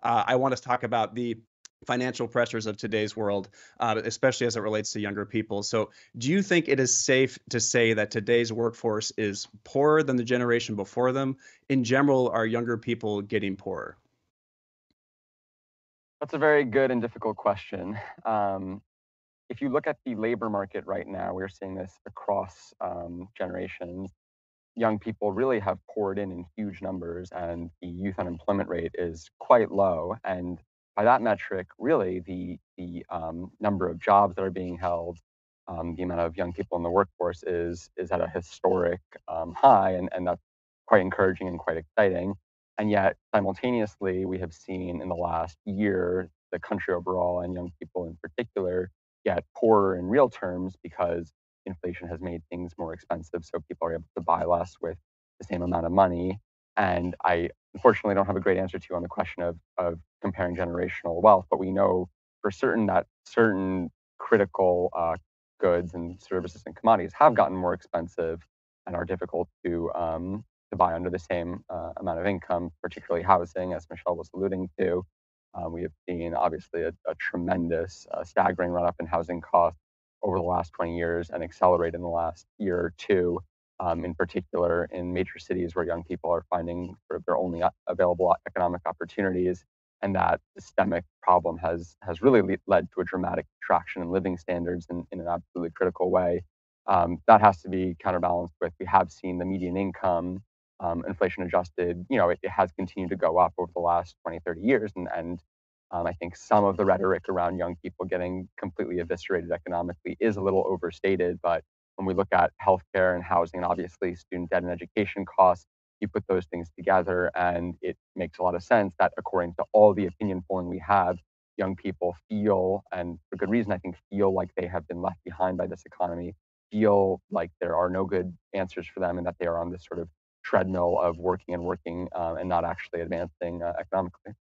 I want to talk about the financial pressures of today's world, especially as it relates to younger people. So, do you think it is safe to say that today's workforce is poorer than the generation before them? In general, are younger people getting poorer? That's a very good and difficult question. Um, if you look at the labor market right now, we're seeing this across generations. Young people really have poured in huge numbers, and the youth unemployment rate is quite low. And by that metric, really, the number of jobs that are being held, the amount of young people in the workforce is at a historic high, and that's quite encouraging and quite exciting. And yet, simultaneously, we have seen in the last year the country overall and young people in particular get poorer in real terms because inflation has made things more expensive, so people are able to buy less with the same amount of money. And I unfortunately don't have a great answer to you on the question of comparing generational wealth, but we know for certain that certain critical goods and services and commodities have gotten more expensive and are difficult to buy under the same amount of income, particularly housing, as Michelle was alluding to. We have seen obviously a tremendous, staggering run up in housing costs over the last 20 years and accelerate in the last year or two, in particular in major cities where young people are finding sort of their only available economic opportunities. And that systemic problem has really led to a dramatic contraction in living standards in an absolutely critical way. That has to be counterbalanced with we have seen the median income, inflation adjusted, it has continued to go up over the last 20, 30 years. And I think some of the rhetoric around young people getting completely eviscerated economically is a little overstated. But when we look at healthcare and housing and obviously student debt and education costs, you put those things together and it makes a lot of sense that according to all the opinion polling we have, young people feel, and for good reason, I think, feel like they have been left behind by this economy, feel like there are no good answers for them and that they are on this sort of treadmill of working and working and not actually advancing economically.